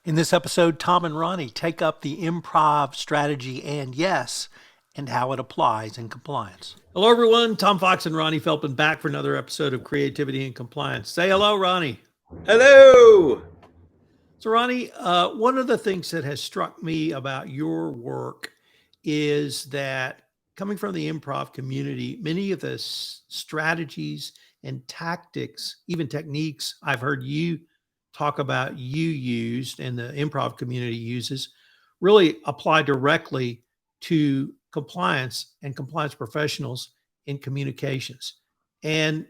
In this episode, Tom and Ronnie take up the improv strategy and yes, and how it applies in compliance. Hello, everyone. Tom Fox and Ronnie Feldman back for another episode of Creativity and Compliance. Say hello, Ronnie. Hello. So, Ronnie, one of the things that has struck me about your work is that coming from the improv community, many of the strategies and tactics, even techniques I've heard you talk about you used and the improv community uses really apply directly to compliance and compliance professionals in communications. And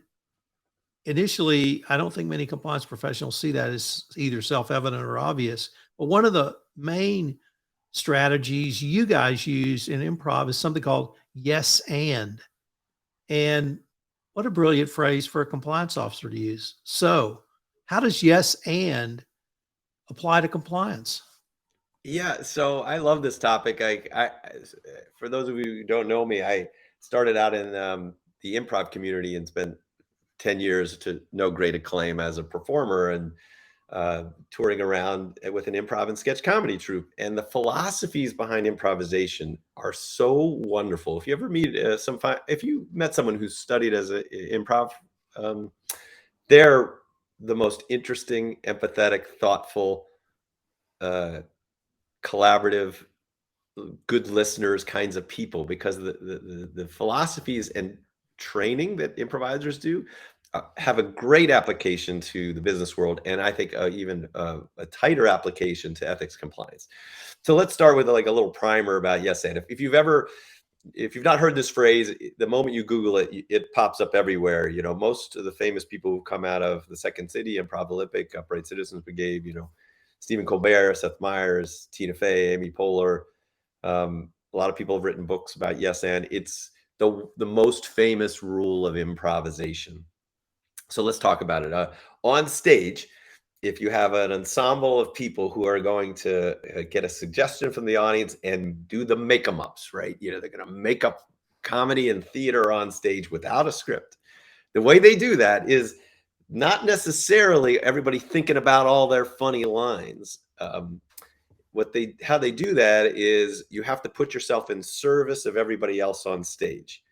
initially, I don't think many compliance professionals see that as either self-evident or obvious. But one of the main strategies you guys use in improv is something called yes and. And what a brilliant phrase for a compliance officer to use. So, how does yes and apply to compliance? Yeah, so I love this topic. For those of you who don't know me, I started out in the improv community and spent 10 years to no great acclaim as a performer and touring around with an improv and sketch comedy troupe. And the philosophies behind improvisation are so wonderful. If you ever meet if you met someone who's studied as an improv, um, they're the most interesting, empathetic, thoughtful, uh, collaborative, good listeners kinds of people because the philosophies and training that improvisers do have a great application to the business world, and I think even a tighter application to ethics compliance. So let's start with like a little primer about yes and. If you've not heard this phrase, the moment you Google it, it pops up everywhere. You know, most of the famous people who come out of the Second City, Improv Olympic, Upright Citizens Brigade, Stephen Colbert, Seth Meyers, Tina Fey, Amy Poehler. A lot of people have written books about yes and. It's the most famous rule of improvisation. So let's talk about it. On stage, if you have an ensemble of people who are going to get a suggestion from the audience and do the make 'em ups, right? They're going to make up comedy and theater on stage without a script. The way they do that is not necessarily everybody thinking about all their funny lines. How they do that is you have to put yourself in service of everybody else on stage.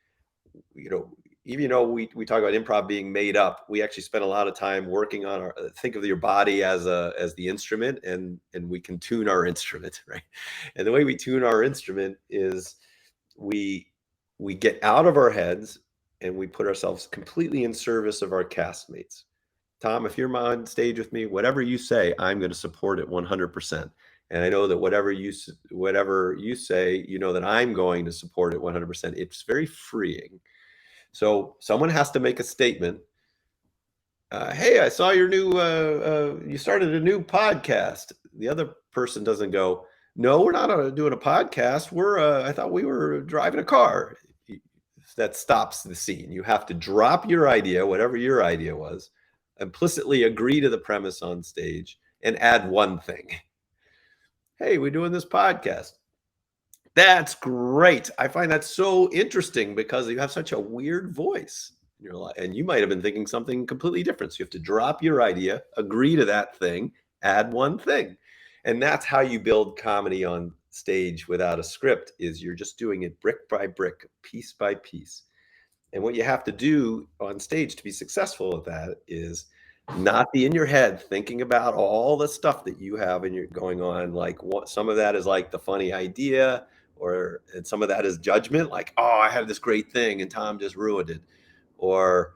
Even though we talk about improv being made up, we actually spend a lot of time working on think of your body as the instrument, and we can tune our instrument, right? And the way we tune our instrument is we get out of our heads and we put ourselves completely in service of our castmates. Tom, if you're on stage with me, whatever you say, I'm going to support it 100%. And I know that whatever you say, that I'm going to support it 100%. It's very freeing. So someone has to make a statement. Hey, I saw your new, you started a new podcast. The other person doesn't go, no, we're not doing a podcast. I thought we were driving a car. That stops the scene. You have to drop your idea, whatever your idea was, implicitly agree to the premise on stage, and add one thing. Hey, we're doing this podcast. That's great. I find that so interesting because you have such a weird voice in your life, and you might have been thinking something completely different. So you have to drop your idea, agree to that thing, add one thing. And that's how you build comedy on stage without a script, is you're just doing it brick by brick, piece by piece. And what you have to do on stage to be successful at that is not be in your head thinking about all the stuff that you have and you're going on. Like some of that is like the funny idea, and some of that is judgment. Like, oh, I had this great thing and Tom just ruined it. Or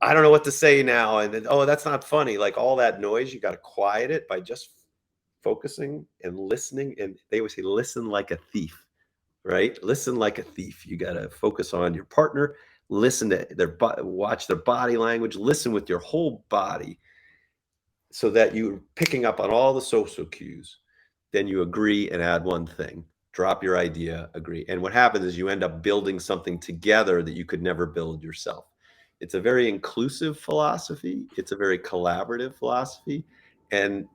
I don't know what to say now. And then, oh, that's not funny. Like all that noise, you got to quiet it by just focusing and listening. And they always say, listen like a thief, right? Listen like a thief. You got to focus on your partner, listen to watch their body language, listen with your whole body so that you're picking up on all the social cues. Then you agree and add one thing. Drop your idea, agree. And what happens is you end up building something together that you could never build yourself. It's a very inclusive philosophy. It's a very collaborative philosophy. And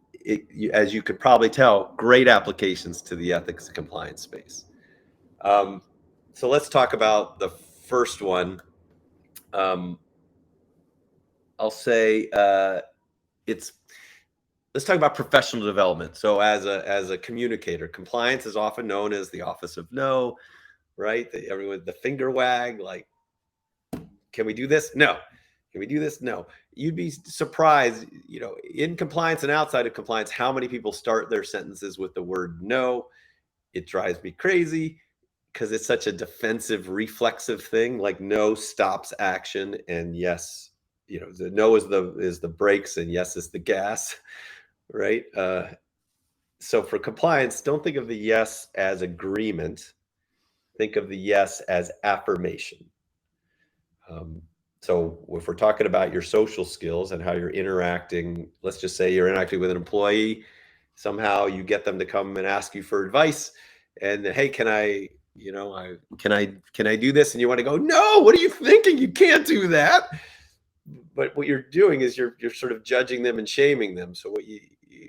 as you could probably tell, great applications to the ethics and compliance space. So let's talk about the first one. I'll say it's let's talk about professional development. So as a communicator, compliance is often known as the office of no, right? Everyone, the finger wag, like, can we do this? No. Can we do this? No. You'd be surprised, in compliance and outside of compliance, how many people start their sentences with the word no. It drives me crazy because it's such a defensive, reflexive thing. Like no stops action, and yes, the no is the brakes, and yes is the gas, right? So for compliance, don't think of the yes as agreement. Think of the yes as affirmation. So if we're talking about your social skills and how you're interacting, let's just say you're interacting with an employee, somehow you get them to come and ask you for advice, and hey, can I, can I do this? And you want to go, no, what are you thinking? You can't do that. But what you're doing is you're sort of judging them and shaming them. So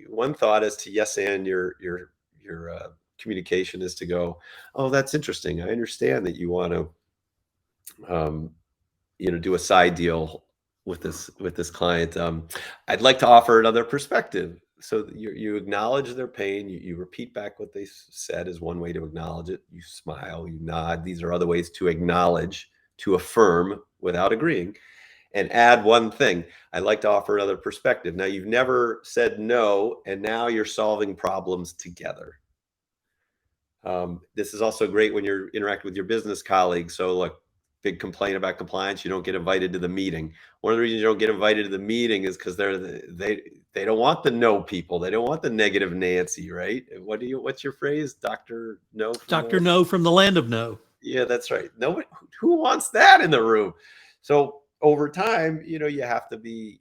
one thought is to yes and your communication is to go, oh, that's interesting. I understand that you want to do a side deal with this client. I'd like to offer another perspective. So you acknowledge their pain. You repeat back what they said is one way to acknowledge it. You smile, you nod. These are other ways to acknowledge, to affirm without agreeing, and add one thing. I'd like to offer another perspective. Now you've never said no, and now you're solving problems together. This is also great when you're interacting with your business colleagues. So look, big complaint about compliance, you don't get invited to the meeting. One of the reasons you don't get invited to the meeting is because they don't want the no people. They don't want the negative Nancy, right? What's your phrase? Dr. No from Dr. No from the land of no. Yeah, that's right. Nobody, who wants that in the room? So over time, you have to be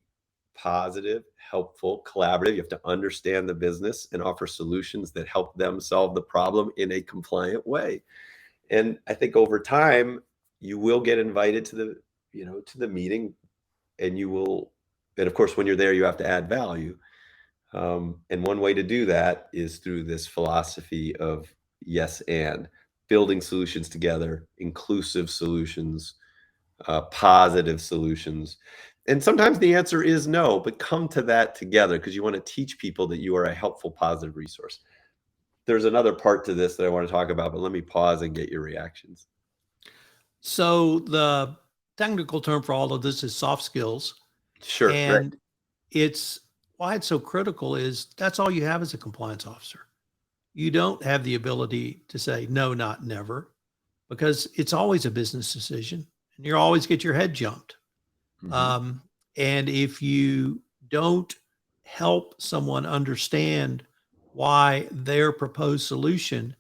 positive, helpful, collaborative. You have to understand the business and offer solutions that help them solve the problem in a compliant way. And I think over time, you will get invited to the meeting, and and of course, when you're there, you have to add value. And one way to do that is through this philosophy of yes and building solutions together, inclusive solutions, positive solutions. And sometimes the answer is no, but come to that together because you want to teach people that you are a helpful, positive resource. There's another part to this that I want to talk about, but let me pause and get your reactions. So the technical term for all of this is soft skills. Sure. Right. And it's why it's so critical is that's all you have as a compliance officer. You don't have the ability to say no, not never, because it's always a business decision and you always get your head jumped. Mhm. And if you don't help someone understand why their proposed solution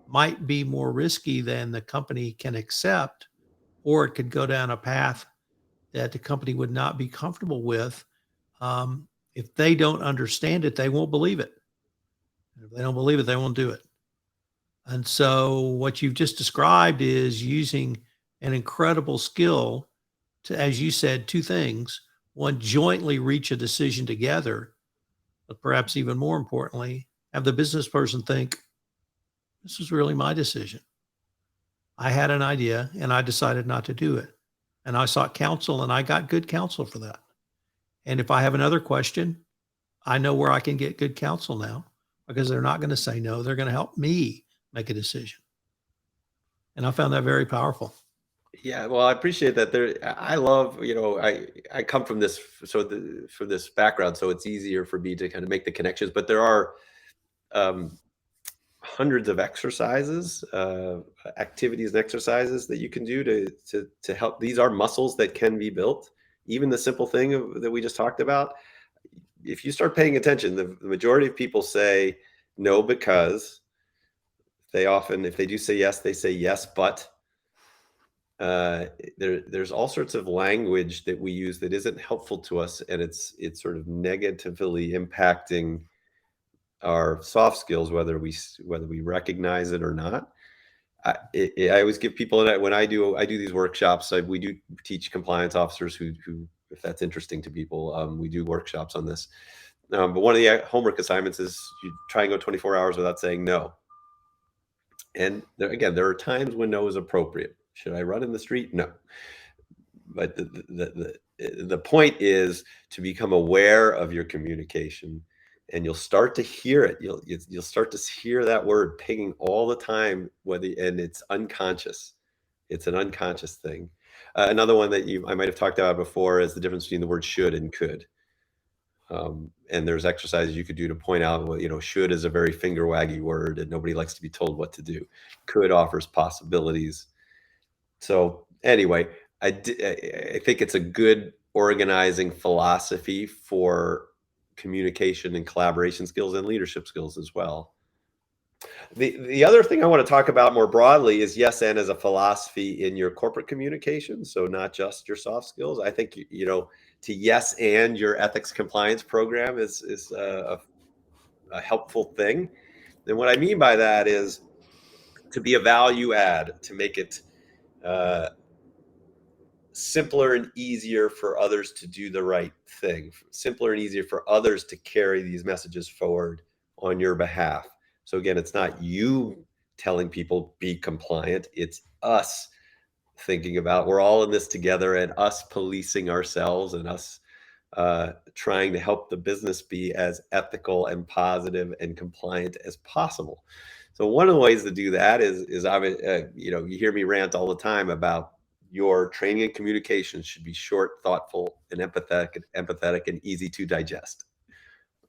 might be more risky than the company can accept, or it could go down a path that the company would not be comfortable with. If they don't understand it, they won't believe it. And if they don't believe it, they won't do it. And so, what you've just described is using an incredible skill to, as you said, two things. One, jointly reach a decision together, but perhaps even more importantly, have the business person think, this was really my decision. I had an idea and I decided not to do it. And I sought counsel and I got good counsel for that. And if I have another question, I know where I can get good counsel now because they're not going to say no. They're going to help me make a decision. And I found that very powerful. Yeah, well, I appreciate that. I love, I come from this, from this background, so it's easier for me to kind of make the connections. But there are hundreds of exercises, activities and exercises that you can do to help. These are muscles that can be built. Even the simple thing that we just talked about. If you start paying attention, the majority of people say no because they often, if they do say yes, they say yes, but. There's all sorts of language that we use that isn't helpful to us, and it's sort of negatively impacting our soft skills, whether we recognize it or not. I always give people that when I do these workshops, we do teach compliance officers who if that's interesting to people, we do workshops on this. But one of the homework assignments is you try and go 24 hours without saying no. And there are times when no is appropriate. Should I run in the street? No. But the point is to become aware of your communication and you'll start to hear it. You'll start to hear that word pinging all the time, and it's unconscious. It's an unconscious thing. Another one that I might have talked about before is the difference between the word should and could. And there's exercises you could do to point out, well, should is a very finger waggy word, and nobody likes to be told what to do. Could offers possibilities. So anyway, I think it's a good organizing philosophy for communication and collaboration skills and leadership skills as well. The other thing I want to talk about more broadly is yes and as a philosophy in your corporate communication. So not just your soft skills. I think to yes and your ethics compliance program is a helpful thing. And what I mean by that is to be a value add, to make it simpler and easier for others to do the right thing, simpler and easier for others to carry these messages forward on your behalf. So again, it's not you telling people be compliant, it's us thinking about we're all in this together, and us policing ourselves, and us trying to help the business be as ethical and positive and compliant as possible. So one of the ways to do that is you hear me rant all the time about your training and communication should be short, thoughtful, and empathetic and easy to digest.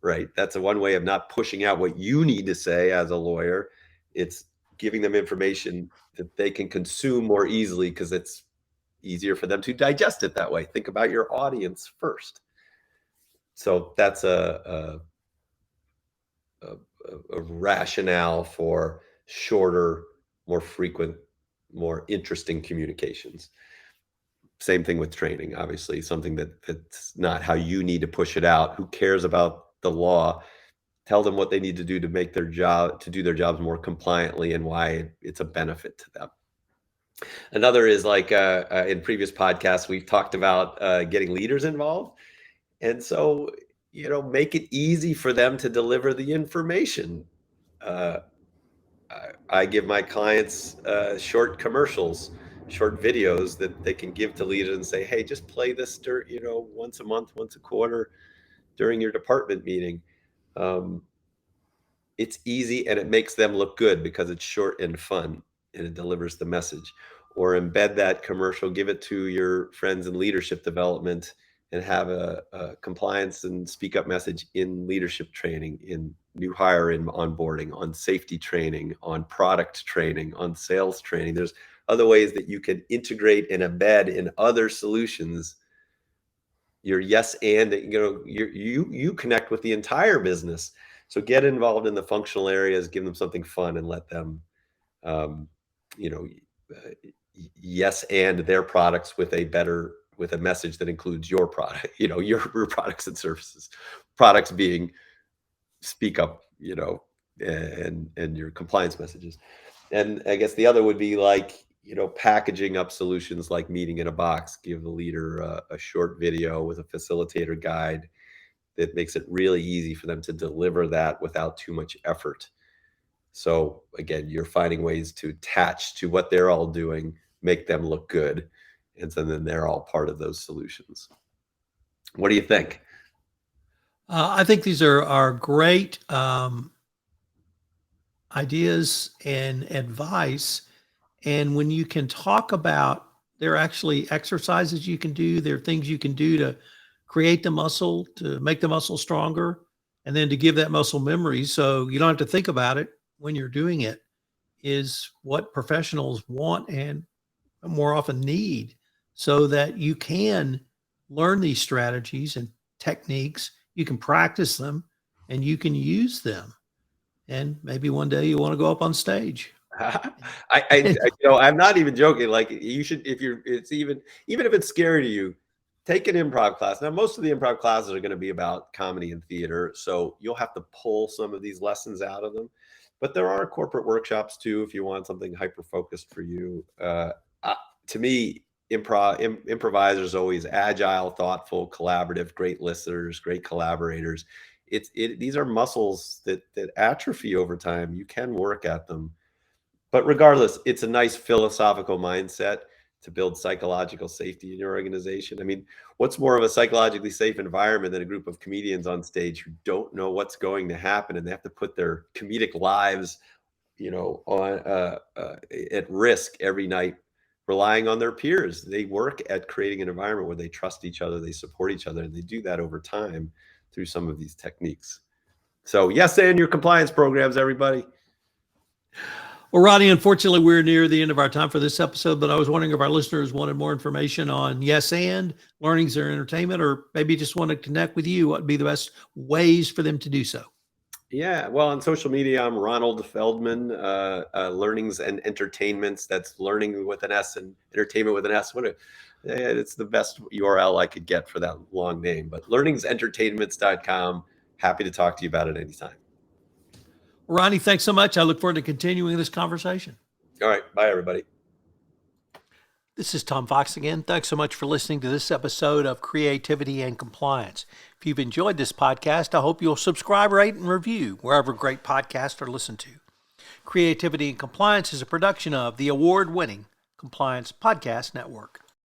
Right? That's one way of not pushing out what you need to say as a lawyer. It's giving them information that they can consume more easily because it's easier for them to digest it that way. Think about your audience first. So that's a rationale for shorter, more frequent, more interesting communications. Same thing with training, obviously, something that's not how you need to push it out. Who cares about the law? Tell them what they need to do to do their jobs more compliantly and why it's a benefit to them. Another is like in previous podcasts, we've talked about getting leaders involved. And so, make it easy for them to deliver the information. Uh, I give my clients short commercials, short videos that they can give to leaders and say, hey, just play this, once a month, once a quarter during your department meeting. It's easy and it makes them look good because it's short and fun and it delivers the message. Or embed that commercial, give it to your friends in leadership development, and have a compliance and speak up message in leadership training, in new hire in onboarding, on safety training, on product training, on sales training. There's other ways that you can integrate and embed in other solutions your yes and you connect with the entire business. So get involved in the functional areas, give them something fun, and let them you know yes and their products with a message that includes your product, your products and services. Products being speak up, and your compliance messages. And I guess the other would be like, packaging up solutions like meeting in a box, give the leader a short video with a facilitator guide that makes it really easy for them to deliver that without too much effort. So again, you're finding ways to attach to what they're all doing, make them look good. And so then they're all part of those solutions. What do you think? I think these are great ideas and advice. And when you can talk about, there are actually exercises you can do, there are things you can do to create the muscle, to make the muscle stronger, and then to give that muscle memory so you don't have to think about it when you're doing it, is what professionals want and more often need, so that you can learn these strategies and techniques, you can practice them, and you can use them. And maybe one day you want to go up on stage. I'm not even joking. Like, you should, it's even if it's scary to you, take an improv class. Now, most of the improv classes are going to be about comedy and theater, so you'll have to pull some of these lessons out of them. But there are corporate workshops too, if you want something hyper focused for you. To me, improvisers always agile, thoughtful, collaborative, great listeners, great collaborators. These are muscles that atrophy over time. You can work at them. But regardless, it's a nice philosophical mindset to build psychological safety in your organization. I mean, what's more of a psychologically safe environment than a group of comedians on stage who don't know what's going to happen and they have to put their comedic lives, on at risk every night, relying on their peers. They work at creating an environment where they trust each other, they support each other, and they do that over time through some of these techniques. So yes, and your compliance programs, everybody. Well, Ronnie, unfortunately, we're near the end of our time for this episode, but I was wondering if our listeners wanted more information on Yes and Learnings or Entertainment, or maybe just want to connect with you. What would be the best ways for them to do so? Yeah, well, on social media, I'm Ronald Feldman, Learnings and Entertainments. That's learning with an S and entertainment with an S. It's the best URL I could get for that long name, but learningsentertainments.com. Happy to talk to you about it anytime. Ronnie, thanks so much. I look forward to continuing this conversation. All right. Bye, everybody. This is Tom Fox again. Thanks so much for listening to this episode of Creativity and Compliance. If you've enjoyed this podcast, I hope you'll subscribe, rate, and review wherever great podcasts are listened to. Creativity and Compliance is a production of the award-winning Compliance Podcast Network.